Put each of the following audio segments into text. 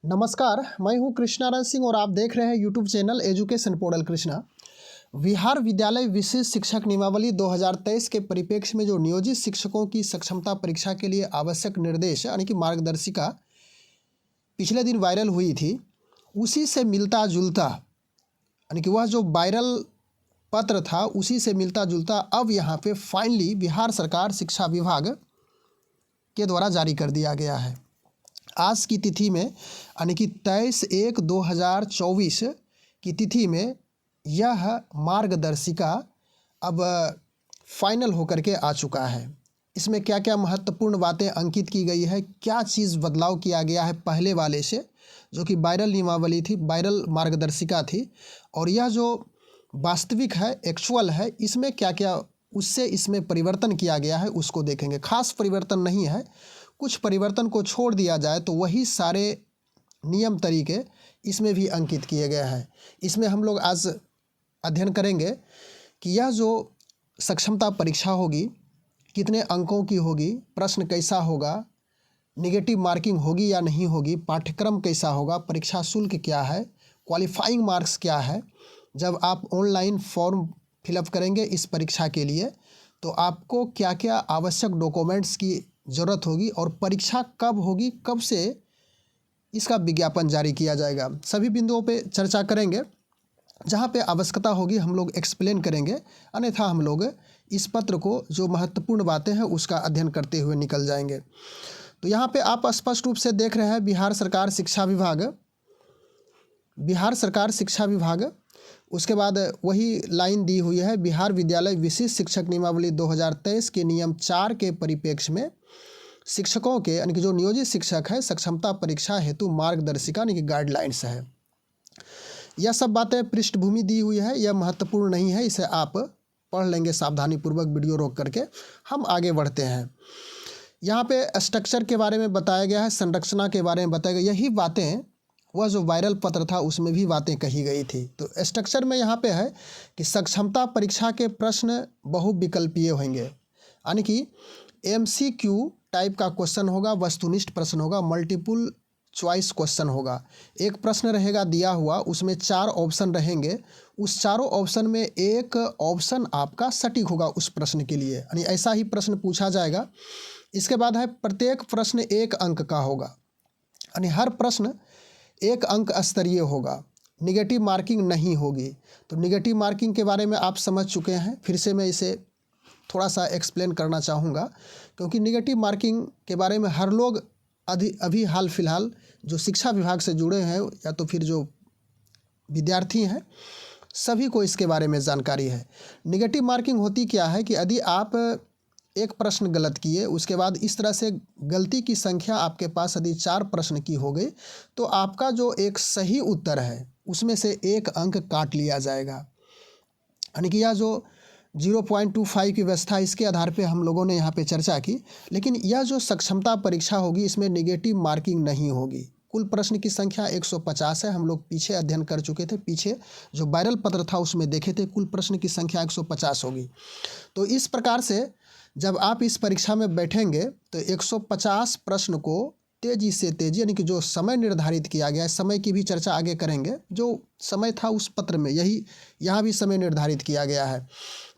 नमस्कार, मैं हूं कृष्णाराज सिंह और आप देख रहे हैं YouTube channel education portal Krishna. Bihar विद्यालय विशेष शिक्षक नियमावली 2023 के परिप्रेक्ष्य में जो नियोजित शिक्षकों की सक्षमता परीक्षा के लिए आवश्यक निर्देश यानी कि मार्गदर्शिका पिछले दिन वायरल हुई थी, उसी से मिलता जुलता यानी कि वह जो वायरल पत्र था उसी से मिलता जुलता अब यहाँ पे फाइनली बिहार सरकार शिक्षा विभाग के द्वारा जारी कर दिया गया है। आज की तिथि में यानी कि 23/1/2024 की तिथि में यह मार्गदर्शिका अब फाइनल होकर के आ चुका है। इसमें क्या क्या महत्वपूर्ण बातें अंकित की गई है, क्या चीज़ बदलाव किया गया है पहले वाले से, जो कि वायरल नियमावली थी, वायरल मार्गदर्शिका थी, और यह जो वास्तविक है, एक्चुअल है, इसमें क्या क्या उससे इसमें परिवर्तन किया गया है उसको देखेंगे। खास परिवर्तन नहीं है, कुछ परिवर्तन को छोड़ दिया जाए तो वही सारे नियम तरीके इसमें भी अंकित किए गए हैं। इसमें हम लोग आज अध्ययन करेंगे कि यह जो सक्षमता परीक्षा होगी कितने अंकों की होगी, प्रश्न कैसा होगा, निगेटिव मार्किंग होगी या नहीं होगी, पाठ्यक्रम कैसा होगा, परीक्षा शुल्क क्या है, क्वालिफाइंग मार्क्स क्या है। जब आप ऑनलाइन फॉर्म फिलअप करेंगे इस परीक्षा के लिए तो आपको क्या क्या आवश्यक डॉक्यूमेंट्स की ज़रूरत होगी और परीक्षा कब होगी, कब से इसका विज्ञापन जारी किया जाएगा, सभी बिंदुओं पे चर्चा करेंगे। जहाँ पे आवश्यकता होगी हम लोग एक्सप्लेन करेंगे, अन्यथा हम लोग इस पत्र को जो महत्वपूर्ण बातें हैं उसका अध्ययन करते हुए निकल जाएंगे। तो यहाँ पे आप स्पष्ट रूप से देख रहे हैं बिहार सरकार शिक्षा विभाग, उसके बाद वही लाइन दी हुई है, बिहार विद्यालय विशेष शिक्षक नियमावली 2023 के नियम 4 के परिप्रेक्ष्य में शिक्षकों के यानी कि जो नियोजित शिक्षक है सक्षमता परीक्षा हेतु मार्गदर्शिका यानी कि गाइडलाइंस है। यह सब बातें पृष्ठभूमि दी हुई है, यह महत्वपूर्ण नहीं है, इसे आप पढ़ लेंगे सावधानीपूर्वक। वीडियो रोक करके हम आगे बढ़ते हैं। यहाँ पे स्ट्रक्चर के बारे में बताया गया है, संरचना के बारे में बताया गया, यही बातें वह जो वायरल पत्र था उसमें भी बातें कही गई थी। तो स्ट्रक्चर में यहाँ पे है कि सक्षमता परीक्षा के प्रश्न बहुविकल्पीय होंगे, यानी कि MCQ टाइप का क्वेश्चन होगा, वस्तुनिष्ठ प्रश्न होगा, मल्टीपल चॉइस क्वेश्चन होगा। एक प्रश्न रहेगा दिया हुआ, उसमें 4 ऑप्शन रहेंगे, उस चारों ऑप्शन में एक ऑप्शन आपका सटीक होगा उस प्रश्न के लिए, यानी ऐसा ही प्रश्न पूछा जाएगा। इसके बाद है प्रत्येक प्रश्न 1 अंक का होगा, यानी हर प्रश्न 1 अंक स्तरीय होगा, निगेटिव मार्किंग नहीं होगी। तो निगेटिव मार्किंग के बारे में आप समझ चुके हैं, फिर से मैं इसे थोड़ा सा एक्सप्लेन करना चाहूँगा, क्योंकि निगेटिव मार्किंग के बारे में हर लोग अभी हाल फिलहाल जो शिक्षा विभाग से जुड़े हैं या तो फिर जो विद्यार्थी हैं सभी को इसके बारे में जानकारी है। निगेटिव मार्किंग होती क्या है कि यदि आप एक प्रश्न गलत किए, उसके बाद इस तरह से गलती की संख्या आपके पास यदि 4 प्रश्न की हो गई तो आपका जो एक सही उत्तर है उसमें से 1 अंक काट लिया जाएगा, यानी कि यह जो 0.25 की व्यवस्था, इसके आधार पे हम लोगों ने यहाँ पे चर्चा की। लेकिन यह जो सक्षमता परीक्षा होगी इसमें निगेटिव मार्किंग नहीं होगी। कुल प्रश्न की संख्या 150 है, हम लोग पीछे अध्ययन कर चुके थे, पीछे जो वायरल पत्र था उसमें देखे थे, कुल प्रश्न की संख्या 150 होगी। तो इस प्रकार से जब आप इस परीक्षा में बैठेंगे तो 150 प्रश्न को तेज़ी से तेज़ी यानी कि जो समय निर्धारित किया गया है, समय की भी चर्चा आगे करेंगे, जो समय था उस पत्र में यही यहाँ भी समय निर्धारित किया गया है।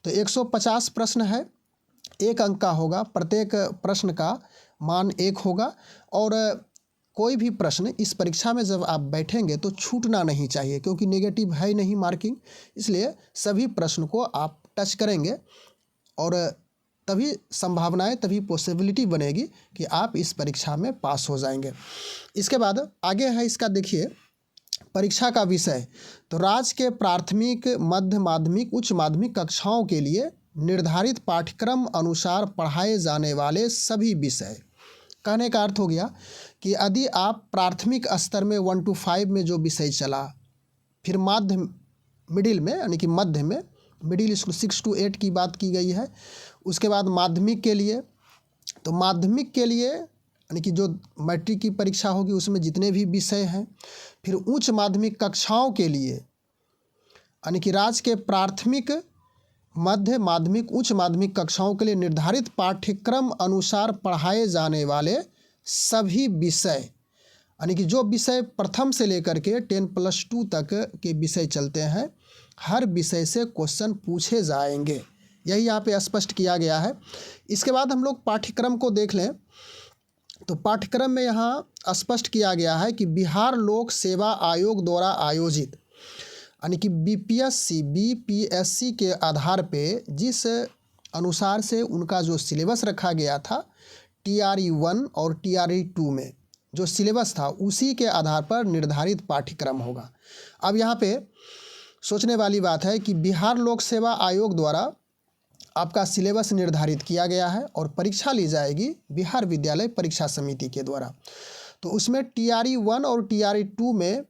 तो 150 प्रश्न है, 1 अंक का होगा, प्रत्येक प्रश्न का मान 1 होगा, और कोई भी प्रश्न इस परीक्षा में जब आप बैठेंगे तो छूटना नहीं चाहिए, क्योंकि नेगेटिव है नहीं मार्किंग, इसलिए सभी प्रश्न को आप टच करेंगे और तभी संभावनाएं, तभी पॉसिबिलिटी बनेगी कि आप इस परीक्षा में पास हो जाएंगे। इसके बाद आगे है इसका, देखिए परीक्षा का विषय। तो राज्य के प्राथमिक, मध्य माध्यमिक, उच्च माध्यमिक कक्षाओं के लिए निर्धारित पाठ्यक्रम अनुसार पढ़ाए जाने वाले सभी विषय। कहने का अर्थ हो गया कि यदि आप प्राथमिक स्तर में 1 to 5 में जो विषय चला, फिर मिडिल में यानी कि मध्य में, मिडिल स्कूल 6 to 8 की बात की गई है। उसके बाद माध्यमिक के लिए, तो माध्यमिक के लिए यानी कि जो मैट्रिक की परीक्षा होगी उसमें जितने भी विषय हैं। फिर उच्च माध्यमिक कक्षाओं के लिए यानी कि राज्य के प्राथमिक, मध्य माध्यमिक, उच्च माध्यमिक कक्षाओं के लिए निर्धारित पाठ्यक्रम अनुसार पढ़ाए जाने वाले सभी विषय यानी कि जो विषय प्रथम से लेकर के 10+2 तक के विषय चलते हैं, हर विषय से क्वेश्चन पूछे जाएंगे, यही यहाँ पे स्पष्ट किया गया है। इसके बाद हम लोग पाठ्यक्रम को देख लें तो पाठ्यक्रम में यहाँ स्पष्ट किया गया है कि बिहार लोक सेवा आयोग द्वारा आयोजित यानी कि बीपीएससी के आधार पे जिस अनुसार से उनका जो सिलेबस रखा गया था TRE 1 और TRE 2 में जो सिलेबस था उसी के आधार पर निर्धारित पाठ्यक्रम होगा। अब यहाँ पे सोचने वाली बात है कि बिहार लोक सेवा आयोग द्वारा आपका सिलेबस निर्धारित किया गया है और परीक्षा ली जाएगी बिहार विद्यालय परीक्षा समिति के द्वारा। तो उसमें TRE 1 और TRE 2 में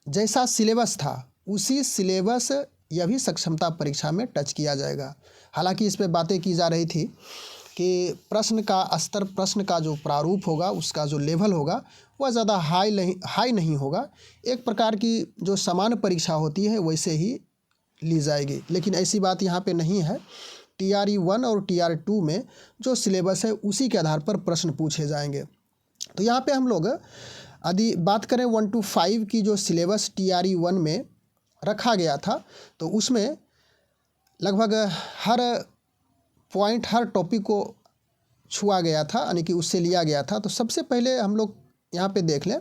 जैसा सिलेबस था उसी सिलेबस यह भी सक्षमता परीक्षा में टच किया जाएगा। हालांकि इस पे बातें की जा रही थी कि प्रश्न का स्तर, प्रश्न का जो प्रारूप होगा, उसका जो लेवल होगा वह ज़्यादा हाई नहीं होगा, एक प्रकार की जो सामान्य परीक्षा होती है वैसे ही ली जाएगी। लेकिन ऐसी बात यहाँ पे नहीं है। TRE 1 और TRE 2 में जो सिलेबस है उसी के आधार पर प्रश्न पूछे जाएंगे। तो यहाँ पे हम लोग यदि बात करें 1 to 5 की जो सिलेबस TRE 1 में रखा गया था तो उसमें लगभग हर पॉइंट, हर टॉपिक को छुआ गया था, यानी कि उससे लिया गया था। तो सबसे पहले हम लोग यहाँ पे देख लें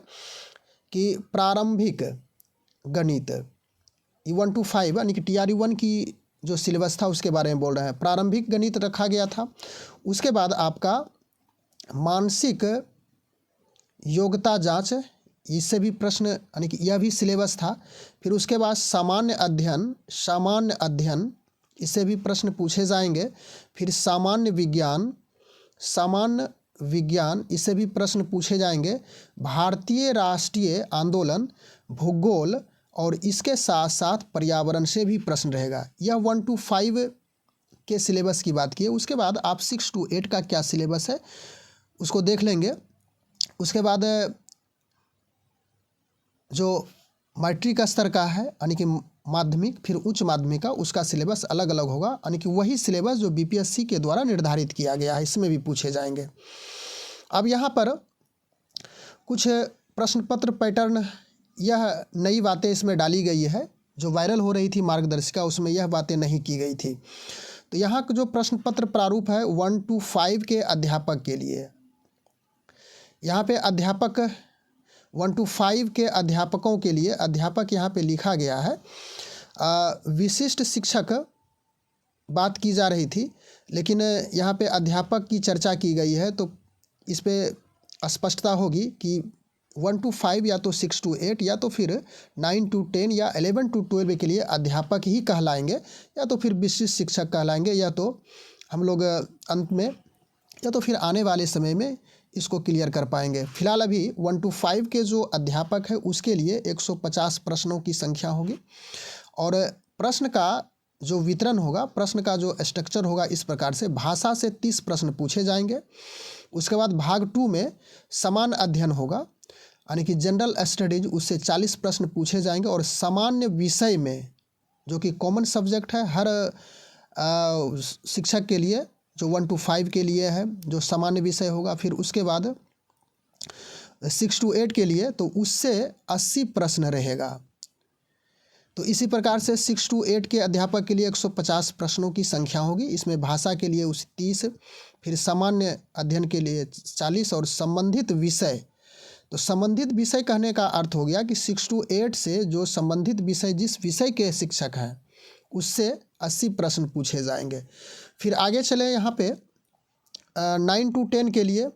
कि प्रारंभिक गणित 1 to 5 यानी कि TRE 1 की जो सिलेबस था उसके बारे में बोल रहे हैं। प्रारंभिक गणित रखा गया था, उसके बाद आपका मानसिक योग्यता जांच, इससे भी प्रश्न यानी कि यह भी सिलेबस था। फिर उसके बाद सामान्य अध्ययन इससे भी प्रश्न पूछे जाएंगे। फिर सामान्य विज्ञान इससे भी प्रश्न पूछे जाएंगे। भारतीय राष्ट्रीय आंदोलन, भूगोल और इसके साथ साथ पर्यावरण से भी प्रश्न रहेगा। यह 1 to 5 के सिलेबस की बात की है। उसके बाद आप 6 to 8 का क्या सिलेबस है उसको देख लेंगे। उसके बाद जो मैट्रिक स्तर का है यानी कि माध्यमिक, फिर उच्च माध्यमिक का, उसका सिलेबस अलग अलग होगा, यानी कि वही सिलेबस जो BPSC के द्वारा निर्धारित किया गया है, इसमें भी पूछे जाएंगे। अब यहाँ पर कुछ प्रश्न पत्र पैटर्न, यह नई बातें इसमें डाली गई है। जो वायरल हो रही थी मार्गदर्शिका उसमें यह बातें नहीं की गई थी। तो यहाँ का जो प्रश्न पत्र प्रारूप है 1 to 5 के अध्यापक के लिए, यहाँ पे अध्यापक 1 to 5 के अध्यापकों के लिए अध्यापक यहाँ पे लिखा गया है। विशिष्ट शिक्षक बात की जा रही थी, लेकिन यहाँ पे अध्यापक की चर्चा की गई है, तो इस पे स्पष्टता होगी कि 1 to 5 या तो 6 to 8 या तो फिर 9 to 10 या 11 to 12 के लिए अध्यापक ही कहलाएंगे, या तो फिर विशिष्ट शिक्षक कहलाएंगे, या तो हम लोग अंत में या तो फिर आने वाले समय में इसको क्लियर कर पाएंगे। फिलहाल अभी 1 to 5 के जो अध्यापक है उसके लिए 150 प्रश्नों की संख्या होगी और प्रश्न का जो वितरण होगा, प्रश्न का जो स्ट्रक्चर होगा इस प्रकार से। भाषा से 30 प्रश्न पूछे जाएंगे। उसके बाद भाग 2 में समान अध्ययन होगा, यानी कि जनरल स्टडीज, उससे 40 प्रश्न पूछे जाएंगे। और सामान्य विषय में जो कि कॉमन सब्जेक्ट है हर शिक्षक के लिए, जो 1 to 5 के लिए है, जो सामान्य विषय होगा। फिर उसके बाद 6 to 8 के लिए तो उससे 80 प्रश्न रहेगा। तो इसी प्रकार से 6 to 8 के अध्यापक के लिए 150 प्रश्नों की संख्या होगी। इसमें भाषा के लिए 30, फिर सामान्य अध्ययन के लिए 40 और संबंधित विषय। तो संबंधित विषय कहने का अर्थ हो गया कि 6 to 8 से जो संबंधित विषय, जिस विषय के शिक्षक हैं उससे 80 प्रश्न पूछे जाएंगे। फिर आगे चले यहाँ पे 9 to 10 के लिए,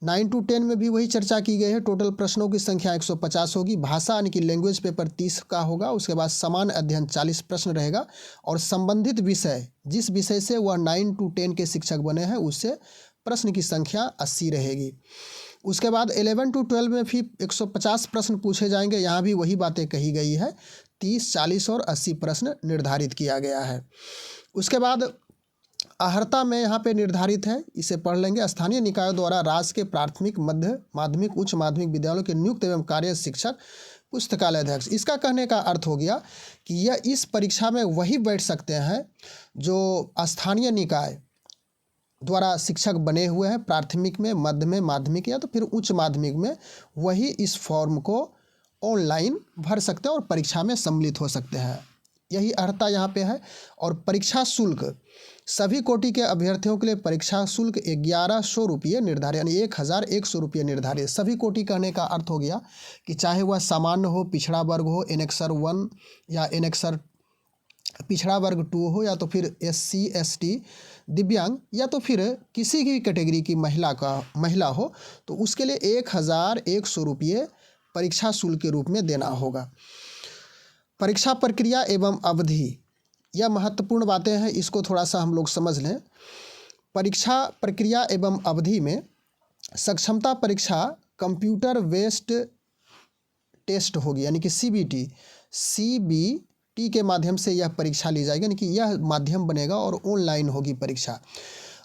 9 to 10 में भी वही चर्चा की गई है। टोटल प्रश्नों की संख्या 150 होगी। भाषा यानी कि लैंग्वेज पेपर 30 का होगा। उसके बाद समान अध्ययन 40 प्रश्न रहेगा और संबंधित विषय, जिस विषय से वह 9 to 10 के शिक्षक बने हैं उससे प्रश्न की संख्या 80 रहेगी। उसके बाद 11 to 12 में भी 150 प्रश्न पूछे जाएंगे। यहाँ भी वही बातें कही गई है, 30, 40 और 80 प्रश्न निर्धारित किया गया है। उसके बाद अर्हता में यहाँ पे निर्धारित है, इसे पढ़ लेंगे। स्थानीय निकायों द्वारा राज्य के प्राथमिक, मध्य माध्यमिक, उच्च माध्यमिक विद्यालयों के नियुक्त एवं कार्य शिक्षक, पुस्तकालय अध्यक्ष। इसका कहने का अर्थ हो गया कि यह इस परीक्षा में वही बैठ सकते हैं जो स्थानीय निकाय द्वारा शिक्षक बने हुए हैं प्राथमिक में, मध्य में, माध्यमिक या तो फिर उच्च माध्यमिक में, वही इस फॉर्म को ऑनलाइन भर सकते हैं और परीक्षा में सम्मिलित हो सकते हैं। यही अर्हता यहाँ पे है। और परीक्षा शुल्क, सभी कोटि के अभ्यर्थियों के लिए परीक्षा शुल्क 1100 रुपये निर्धारित, यानी 1100 रुपये निर्धारित। सभी कोटि कहने का अर्थ हो गया कि चाहे वह सामान्य हो, पिछड़ा वर्ग हो, एनेक्सर 1 या एनेक्सर पिछड़ा वर्ग 2 हो, या तो फिर SC ST दिव्यांग, या तो फिर किसी भी कैटेगरी की महिला हो, तो उसके लिए 1100 रुपये परीक्षा शुल्क के रूप में देना होगा। परीक्षा प्रक्रिया एवं अवधि, यह महत्वपूर्ण बातें हैं, इसको थोड़ा सा हम लोग समझ लें। परीक्षा प्रक्रिया एवं अवधि में सक्षमता परीक्षा कंप्यूटर बेस्ड टेस्ट होगी, यानी कि CBT के माध्यम से यह परीक्षा ली जाएगी, यानी कि यह माध्यम बनेगा और ऑनलाइन होगी परीक्षा।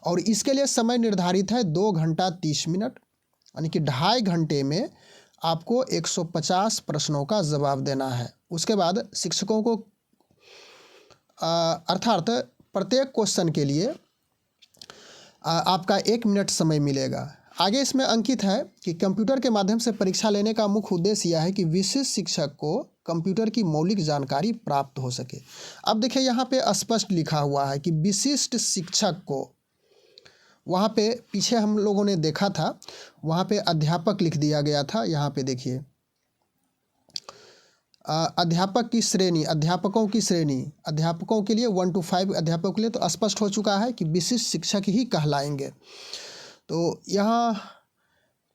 और इसके लिए समय निर्धारित है 2 घंटा 30 मिनट, यानी कि 2.5 घंटे में आपको 150 प्रश्नों का जवाब देना है। उसके बाद शिक्षकों को अर्थात प्रत्येक क्वेश्चन के लिए आपका 1 मिनट समय मिलेगा। आगे इसमें अंकित है कि कंप्यूटर के माध्यम से परीक्षा लेने का मुख्य उद्देश्य यह है कि विशिष्ट शिक्षक को कंप्यूटर की मौलिक जानकारी प्राप्त हो सके। अब देखिए यहाँ पे स्पष्ट लिखा हुआ है कि विशिष्ट शिक्षक को, वहाँ पे पीछे हम लोगों ने देखा था, वहाँ पे अध्यापक लिख दिया गया था। यहाँ पे देखिए अध्यापक की श्रेणी, अध्यापकों की श्रेणी, अध्यापकों के लिए 1 to 5 अध्यापकों के लिए तो स्पष्ट हो चुका है कि विशिष्ट शिक्षक ही कहलाएंगे। तो यहाँ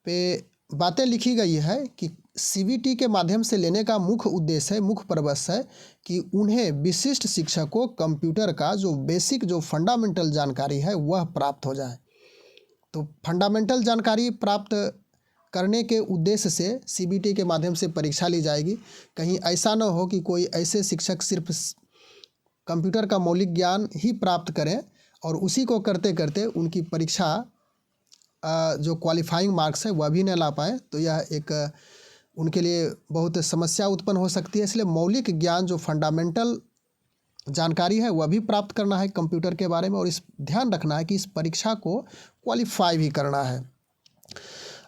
पे बातें लिखी गई है कि CBT के माध्यम से लेने का मुख्य उद्देश्य है, मुख्य पर्पस है कि उन्हें विशिष्ट शिक्षक को कंप्यूटर का जो बेसिक, जो फंडामेंटल जानकारी है वह प्राप्त हो जाए। तो फंडामेंटल जानकारी प्राप्त करने के उद्देश्य से CBT के माध्यम से परीक्षा ली जाएगी। कहीं ऐसा न हो कि कोई ऐसे शिक्षक सिर्फ कंप्यूटर का मौलिक ज्ञान ही प्राप्त करें और उसी को करते करते उनकी परीक्षा जो क्वालिफाइंग मार्क्स है वह भी न ला पाए, तो यह एक उनके लिए बहुत समस्या उत्पन्न हो सकती है। इसलिए मौलिक ज्ञान, जो फंडामेंटल जानकारी है वह भी प्राप्त करना है कंप्यूटर के बारे में, और इस ध्यान रखना है कि इस परीक्षा को क्वालिफाई भी करना है।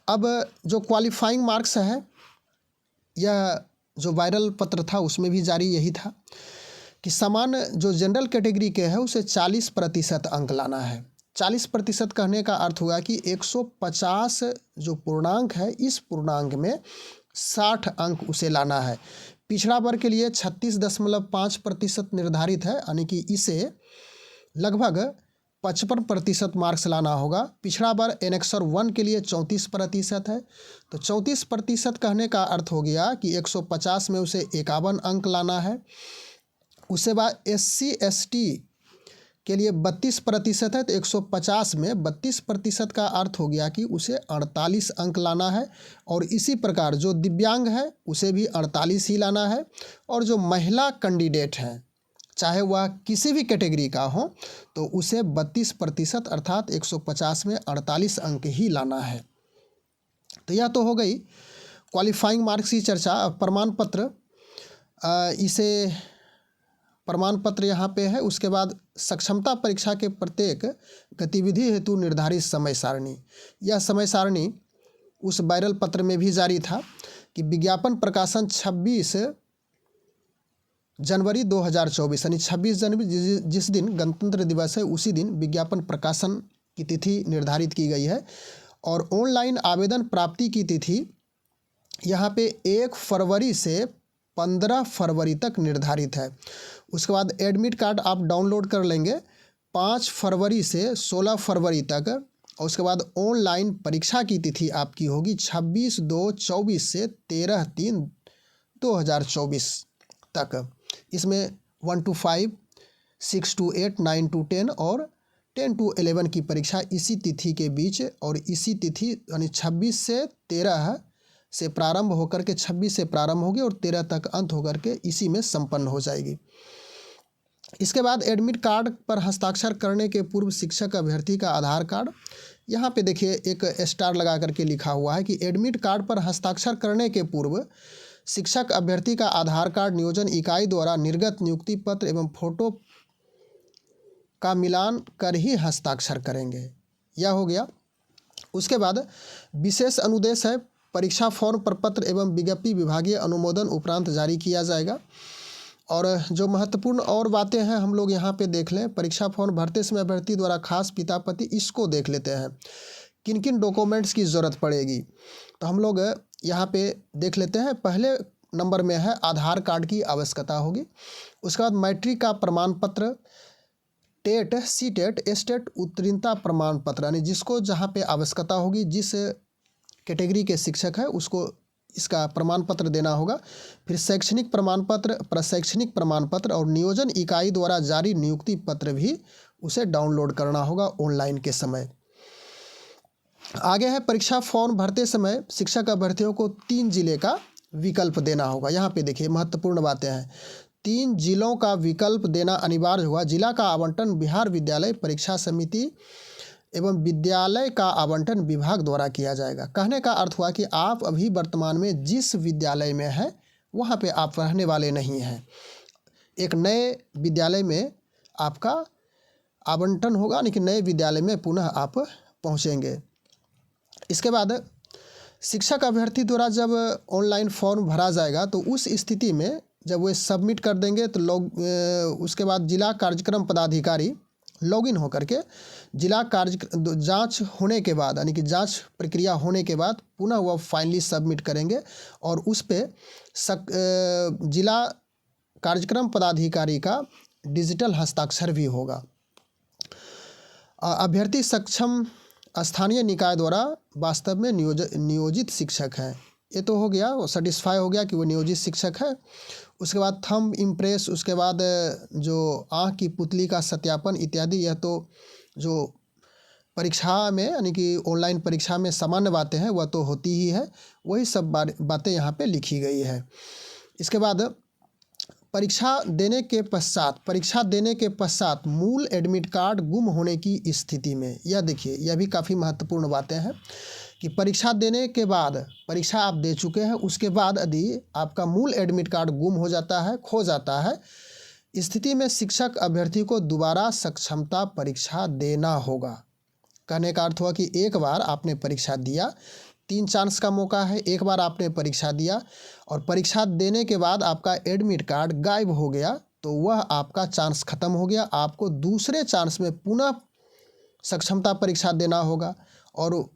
अब जो क्वालिफाइंग मार्क्स है, यह जो वायरल पत्र था उसमें भी जारी यही था कि सामान्य जो जनरल कैटेगरी के है उसे 40% अंक लाना है। 40% कहने का अर्थ हुआ कि 150 जो पूर्णांक है, इस पूर्णांक में 60 अंक उसे लाना है। पिछड़ा वर्ग के लिए 36.5% निर्धारित है, यानी कि इसे लगभग 55% मार्क्स लाना होगा। पिछड़ा वर्ग एनेक्सर 1 के लिए 34% है, तो 34% कहने का अर्थ हो गया कि 150 में उसे 51 अंक लाना है। उसके बाद SC ST के लिए 32% है, तो 150 में 32% का अर्थ हो गया कि उसे 48 अंक लाना है। और इसी प्रकार जो दिव्यांग है उसे भी 48 ही लाना है। और जो महिला कैंडिडेट हैं, चाहे वह किसी भी कैटेगरी का हो, तो उसे 32% अर्थात 150 में 48 अंक ही लाना है। तो यह तो हो गई क्वालिफाइंग मार्क्स की चर्चा। प्रमाण पत्र, इसे प्रमाण पत्र यहाँ पे है। उसके बाद सक्षमता परीक्षा के प्रत्येक गतिविधि हेतु निर्धारित समय सारणी, यह समय सारणी उस वायरल पत्र में भी जारी था कि विज्ञापन प्रकाशन 26 जनवरी 2024, यानी 26 जनवरी जिस दिन गणतंत्र दिवस है उसी दिन विज्ञापन प्रकाशन की तिथि निर्धारित की गई है। और ऑनलाइन आवेदन प्राप्ति की तिथि यहाँ पे 1 फरवरी से 15 फरवरी तक निर्धारित है। उसके बाद एडमिट कार्ड आप डाउनलोड कर लेंगे 5 फरवरी से 16 फरवरी तक। और उसके बाद ऑनलाइन परीक्षा की तिथि आपकी होगी 26/2/24 से 13/3/2024 तक। इसमें 1 to 5, 6 to 8, 9 to 10 और 10 to 11 की परीक्षा इसी तिथि के बीच, और इसी तिथि यानी 26 से 13 से प्रारंभ होकर के 26 से प्रारंभ होगी और 13 तक अंत होकर के इसी में संपन्न हो जाएगी। इसके बाद एडमिट कार्ड पर हस्ताक्षर करने के पूर्व शिक्षक अभ्यर्थी का आधार कार्ड, यहाँ पे देखिए एक स्टार लगा करके लिखा हुआ है कि एडमिट कार्ड पर हस्ताक्षर करने के पूर्व शिक्षक अभ्यर्थी का आधार कार्ड नियोजन इकाई द्वारा निर्गत नियुक्ति पत्र एवं फोटो का मिलान कर ही हस्ताक्षर करेंगे। यह हो गया। उसके बाद विशेष अनुदेश है, परीक्षा फॉर्म प्रपत्र एवं विज्ञप्ति विभागीय अनुमोदन उपरांत जारी किया जाएगा। और जो महत्वपूर्ण और बातें हैं हम लोग यहाँ पे देख लें। परीक्षा फॉर्म भरते समय अभ्यर्थी द्वारा खास पिता पति, इसको देख लेते हैं किन किन डॉक्यूमेंट्स की ज़रूरत पड़ेगी। तो हम लोग यहाँ पे देख लेते हैं। पहले नंबर में है आधार कार्ड की आवश्यकता होगी। उसके बाद मैट्रिक का प्रमाण पत्र, टेट, सी टेट, एस्टेट उत्तीर्णता प्रमाण पत्र, यानी जिसको जहाँ पे आवश्यकता होगी, जिस कैटेगरी के शिक्षक है उसको इसका प्रमाण पत्र देना होगा। फिर शैक्षणिक प्रमाण पत्र, प्रशैक्षणिक प्रमाण पत्र और नियोजन इकाई द्वारा जारी नियुक्ति पत्र भी उसे डाउनलोड करना होगा ऑनलाइन के समय। आगे है परीक्षा फॉर्म भरते समय शिक्षक अभ्यर्थियों को 3 जिले का विकल्प देना होगा। यहाँ पे देखिए महत्वपूर्ण बातें हैं। 3 जिलों का विकल्प देना अनिवार्य होगा। जिला का आवंटन बिहार विद्यालय परीक्षा समिति एवं विद्यालय का आवंटन विभाग द्वारा किया जाएगा। कहने का अर्थ हुआ कि आप अभी वर्तमान में जिस विद्यालय में हैं वहाँ पे आप रहने वाले नहीं हैं। एक नए विद्यालय में आपका आवंटन होगा, लेकिन नए विद्यालय में पुनः आप पहुँचेंगे। इसके बाद शिक्षक अभ्यर्थी द्वारा जब ऑनलाइन फॉर्म भरा जाएगा तो उस स्थिति में जब वे सबमिट कर देंगे तो उसके बाद जिला कार्यक्रम पदाधिकारी लॉगिन होकर के जिला जांच होने के बाद, यानी कि जांच प्रक्रिया होने के बाद पुनः वह फाइनली सबमिट करेंगे और उस पे जिला कार्यक्रम पदाधिकारी का डिजिटल हस्ताक्षर भी होगा। अभ्यर्थी सक्षम स्थानीय निकाय द्वारा वास्तव में नियोजित शिक्षक हैं। ये तो हो गया, वो सेटिस्फाई हो गया कि वो नियोजित शिक्षक है। उसके बाद थंब इम्प्रेस, उसके बाद जो आँख की पुतली का सत्यापन इत्यादि, यह तो जो परीक्षा में यानी कि ऑनलाइन परीक्षा में सामान्य बातें हैं वह तो होती ही है, वही सब बातें यहाँ पे लिखी गई है। इसके बाद परीक्षा देने के पश्चात मूल एडमिट कार्ड गुम होने की स्थिति में, यह देखिए यह भी काफ़ी महत्वपूर्ण बातें हैं कि परीक्षा देने के बाद, परीक्षा आप दे चुके हैं, उसके बाद यदि आपका मूल एडमिट कार्ड गुम हो जाता है, खो जाता है, स्थिति में शिक्षक अभ्यर्थी को दोबारा सक्षमता परीक्षा देना होगा। कहने का अर्थ हुआ कि एक बार आपने परीक्षा दिया, 3 चांस का मौका है, एक बार आपने परीक्षा दिया और परीक्षा देने के बाद आपका एडमिट कार्ड गायब हो गया तो वह आपका चांस ख़त्म हो गया। आपको दूसरे चांस में पुनः सक्षमता परीक्षा देना होगा और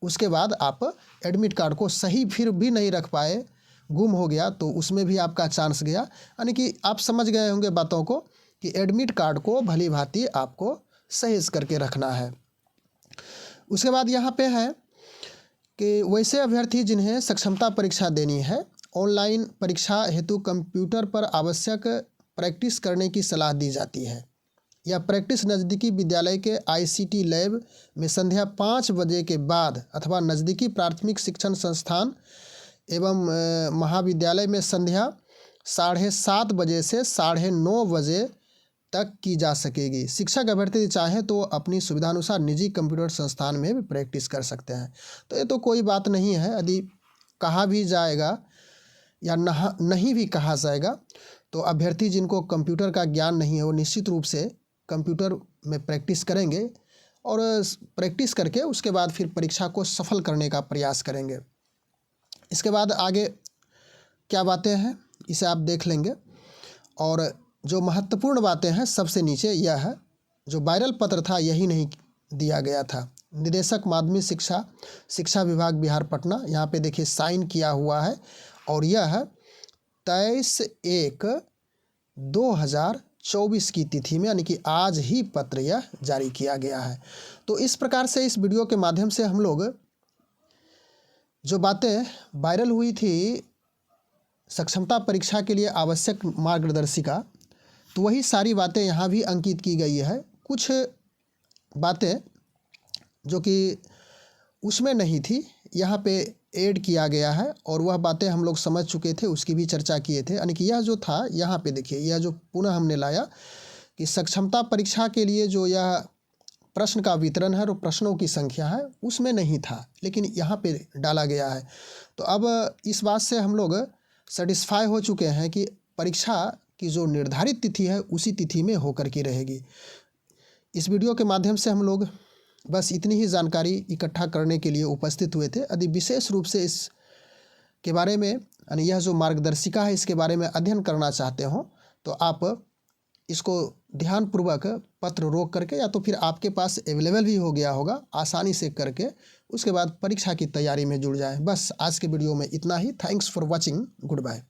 उसके बाद आप एडमिट कार्ड को सही फिर भी नहीं रख पाए, गुम हो गया, तो उसमें भी आपका चांस गया। यानी कि आप समझ गए होंगे बातों को कि एडमिट कार्ड को भली भांति आपको सहेज करके रखना है। उसके बाद यहाँ पे है कि वैसे अभ्यर्थी जिन्हें सक्षमता परीक्षा देनी है, ऑनलाइन परीक्षा हेतु कंप्यूटर पर आवश्यक प्रैक्टिस करने की सलाह दी जाती है। यह प्रैक्टिस नज़दीकी विद्यालय के ICT लैब में संध्या 5 बजे के बाद अथवा नज़दीकी प्राथमिक शिक्षण संस्थान एवं महाविद्यालय में संध्या 7:30 बजे से 9:30 बजे तक की जा सकेगी। शिक्षक अभ्यर्थी चाहे तो अपनी सुविधानुसार निजी कंप्यूटर संस्थान में भी प्रैक्टिस कर सकते हैं। तो ये तो कोई बात नहीं है, यदि कहा भी जाएगा या नहीं भी कहा जाएगा तो अभ्यर्थी जिनको कंप्यूटर का ज्ञान नहीं है वो निश्चित रूप से कंप्यूटर में प्रैक्टिस करेंगे और प्रैक्टिस करके उसके बाद फिर परीक्षा को सफल करने का प्रयास करेंगे। इसके बाद आगे क्या बातें हैं इसे आप देख लेंगे। और जो महत्वपूर्ण बातें हैं सबसे नीचे यह है, जो वायरल पत्र था यही नहीं दिया गया था। निदेशक माध्यमिक शिक्षा विभाग बिहार पटना, यहाँ पे देखिए साइन किया हुआ है और यह है 23/1/2024 की तिथि में, यानी कि आज ही पत्र यह जारी किया गया है। तो इस प्रकार से इस वीडियो के माध्यम से हम लोग जो बातें वायरल हुई थी सक्षमता परीक्षा के लिए आवश्यक मार्गदर्शिका, तो वही सारी बातें यहाँ भी अंकित की गई है। कुछ बातें जो कि उसमें नहीं थी यहाँ पे ऐड किया गया है और वह बातें हम लोग समझ चुके थे, उसकी भी चर्चा किए थे। यानी कि यह जो था यहाँ पे देखिए, यह जो पुनः हमने लाया कि सक्षमता परीक्षा के लिए जो यह प्रश्न का वितरण है और प्रश्नों की संख्या है उसमें नहीं था, लेकिन यहाँ पे डाला गया है। तो अब इस बात से हम लोग सेटिस्फाई हो चुके हैं कि परीक्षा की जो निर्धारित तिथि है उसी तिथि में होकर की रहेगी। इस वीडियो के माध्यम से हम लोग बस इतनी ही जानकारी इकट्ठा करने के लिए उपस्थित हुए थे। यदि विशेष रूप से इस के बारे में यानी यह जो मार्गदर्शिका है इसके बारे में अध्ययन करना चाहते हो तो आप इसको ध्यानपूर्वक पत्र रोक करके या तो फिर आपके पास अवेलेबल भी हो गया होगा आसानी से करके उसके बाद परीक्षा की तैयारी में जुड़ जाएं। बस आज के वीडियो में इतना ही। Thanks for watching. Good bye.